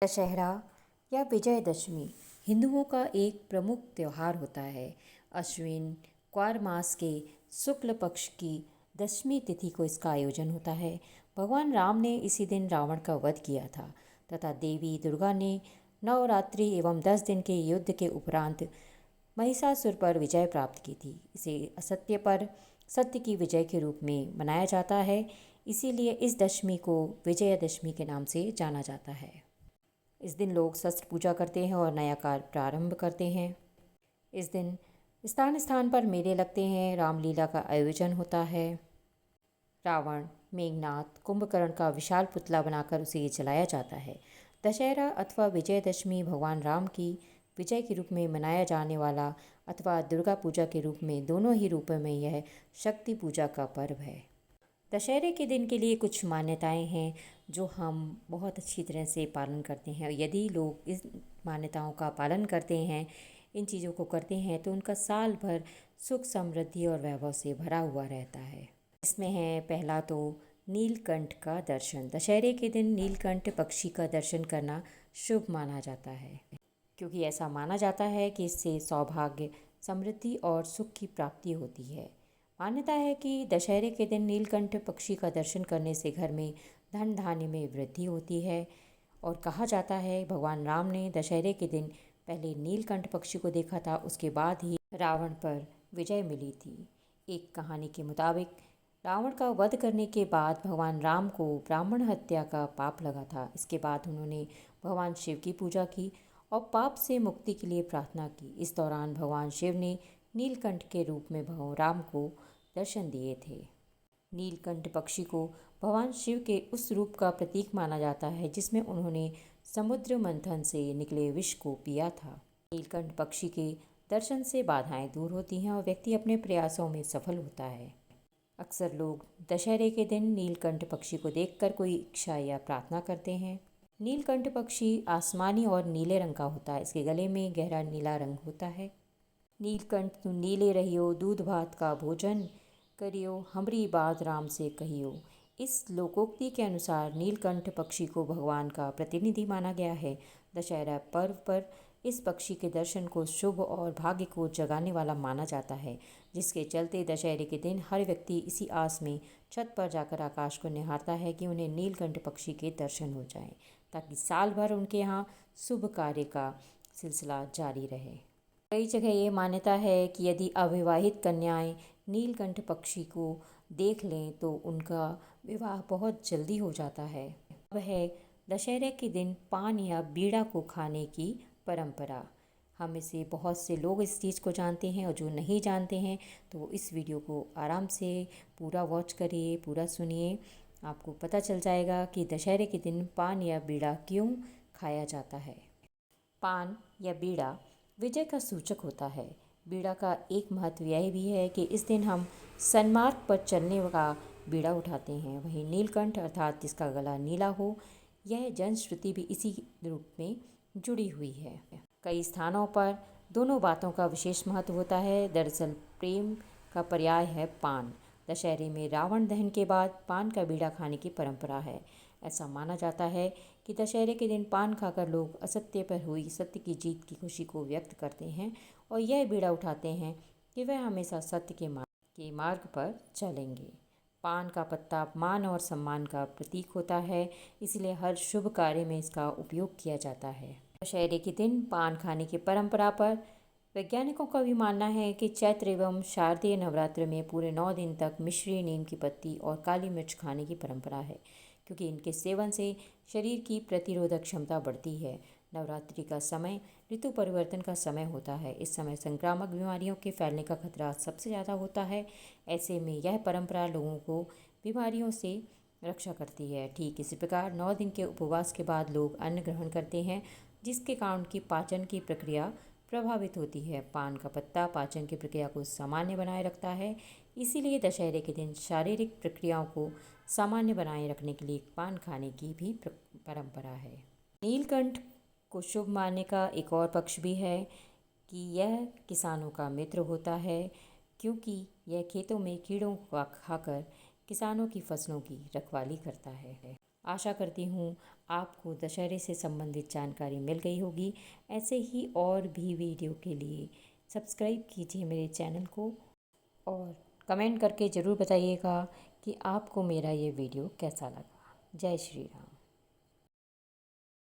दशहरा या विजयदशमी हिंदुओं का एक प्रमुख त्योहार होता है। अश्विन क्वार मास के शुक्ल पक्ष की दशमी तिथि को इसका आयोजन होता है। भगवान राम ने इसी दिन रावण का वध किया था तथा देवी दुर्गा ने नवरात्रि एवं 10 दिन के युद्ध के उपरांत महिषासुर पर विजय प्राप्त की थी। इसे असत्य पर सत्य की विजय के रूप में मनाया जाता है, इसीलिए इस दशमी को विजयदशमी के नाम से जाना जाता है। इस दिन लोग शस्त्र पूजा करते हैं और नया कार्य प्रारंभ करते हैं। इस दिन स्थान स्थान पर मेले लगते हैं, रामलीला का आयोजन होता है। रावण, मेघनाद, कुंभकर्ण का विशाल पुतला बनाकर उसे जलाया जाता है। दशहरा अथवा विजयदशमी भगवान राम की विजय के रूप में मनाया जाने वाला अथवा दुर्गा पूजा के रूप में, दोनों ही रूपों में यह शक्ति पूजा का पर्व है। दशहरे के दिन के लिए कुछ मान्यताएं हैं जो हम बहुत अच्छी तरह से पालन करते हैं। यदि लोग इस मान्यताओं का पालन करते हैं, इन चीज़ों को करते हैं, तो उनका साल भर सुख समृद्धि और वैभव से भरा हुआ रहता है। इसमें है पहला तो नीलकंठ का दर्शन। दशहरे के दिन नीलकंठ पक्षी का दर्शन करना शुभ माना जाता है, क्योंकि ऐसा माना जाता है कि इससे सौभाग्य, समृद्धि और सुख की प्राप्ति होती है। मान्यता है कि दशहरे के दिन नीलकंठ पक्षी का दर्शन करने से घर में धन धान्य में वृद्धि होती है। और कहा जाता है भगवान राम ने दशहरे के दिन पहले नीलकंठ पक्षी को देखा था, उसके बाद ही रावण पर विजय मिली थी। एक कहानी के मुताबिक रावण का वध करने के बाद भगवान राम को ब्राह्मण हत्या का पाप लगा था। इसके बाद उन्होंने भगवान शिव की पूजा की और पाप से मुक्ति के लिए प्रार्थना की। इस दौरान भगवान शिव ने नीलकंठ के रूप में भगवान राम को दर्शन दिए थे। नीलकंठ पक्षी को भगवान शिव के उस रूप का प्रतीक माना जाता है जिसमें उन्होंने समुद्र मंथन से निकले विष को पिया था। नीलकंठ पक्षी के दर्शन से बाधाएं दूर होती हैं और व्यक्ति अपने प्रयासों में सफल होता है। अक्सर लोग दशहरे के दिन नीलकंठ पक्षी को देखकर कोई इच्छा या प्रार्थना करते हैं। नीलकंठ पक्षी आसमानी और नीले रंग का होता है। इसके गले में गहरा नीला रंग होता है। नीलकंठ तू नीले रहियो, दूध भात का भोजन करियो, हमरी बात राम से कहियो। इस लोकोक्ति के अनुसार नीलकंठ पक्षी को भगवान का प्रतिनिधि माना गया है। दशहरा पर्व पर इस पक्षी के दर्शन को शुभ और भाग्य को जगाने वाला माना जाता है, जिसके चलते दशहरे के दिन हर व्यक्ति इसी आस में छत पर जाकर आकाश को निहारता है कि उन्हें नीलकंठ पक्षी के दर्शन हो जाएं, ताकि साल भर उनके यहाँ शुभ कार्य का सिलसिला जारी रहे। कई जगह ये मान्यता है कि यदि अविवाहित कन्याएं नीलकंठ पक्षी को देख लें तो उनका विवाह बहुत जल्दी हो जाता है। अब है दशहरे के दिन पान या बीड़ा को खाने की परंपरा। हम इसे बहुत से लोग इस चीज़ को जानते हैं और जो नहीं जानते हैं तो इस वीडियो को आराम से पूरा वॉच करिए, पूरा सुनिए। आपको पता चल जाएगा कि दशहरे के दिन पान या बीड़ा क्यों खाया जाता है। पान या बीड़ा विजय का सूचक होता है। बीड़ा का एक महत्व यह भी है कि इस दिन हम सन्मार्ग पर चलने का बीड़ा उठाते हैं। वहीं नीलकंठ अर्थात जिसका गला नीला हो, यह जनश्रुति भी इसी रूप में जुड़ी हुई है। कई स्थानों पर दोनों बातों का विशेष महत्व होता है। दरअसल प्रेम का पर्याय है पान। दशहरे में रावण दहन के बाद पान का बीड़ा खाने की परंपरा है। ऐसा माना जाता है कि दशहरे के दिन पान खाकर लोग असत्य पर हुई सत्य की जीत की खुशी को व्यक्त करते हैं और यह बीड़ा उठाते हैं कि वह हमेशा सत्य के मार्ग पर चलेंगे। पान का पत्ता मान और सम्मान का प्रतीक होता है, इसलिए हर शुभ कार्य में इसका उपयोग किया जाता है। दशहरे के दिन पान खाने की परंपरा पर वैज्ञानिकों का भी मानना है कि चैत्र एवं शारदीय नवरात्र में पूरे 9 दिन तक मिश्री, नीम की पत्ती और काली मिर्च खाने की परंपरा है, क्योंकि इनके सेवन से शरीर की प्रतिरोधक क्षमता बढ़ती है। नवरात्रि का समय ऋतु परिवर्तन का समय होता है। इस समय संक्रामक बीमारियों के फैलने का खतरा सबसे ज़्यादा होता है। ऐसे में यह परंपरा लोगों को बीमारियों से रक्षा करती है। ठीक इसी प्रकार 9 दिन के उपवास के बाद लोग अन्न ग्रहण करते हैं, जिसके कारण उनकी पाचन की प्रक्रिया प्रभावित होती है। पान का पत्ता पाचन की प्रक्रिया को सामान्य बनाए रखता है, इसीलिए दशहरे के दिन शारीरिक प्रक्रियाओं को सामान्य बनाए रखने के लिए पान खाने की भी परंपरा है। नीलकंठ को शुभ मानने का एक और पक्ष भी है कि यह किसानों का मित्र होता है, क्योंकि यह खेतों में कीड़ों को खाकर किसानों की फसलों की रखवाली करता है। आशा करती हूँ आपको दशहरे से संबंधित जानकारी मिल गई होगी। ऐसे ही और भी वीडियो के लिए सब्सक्राइब कीजिए मेरे चैनल को और कमेंट करके ज़रूर बताइएगा कि आपको मेरा ये वीडियो कैसा लगा। जय श्री राम।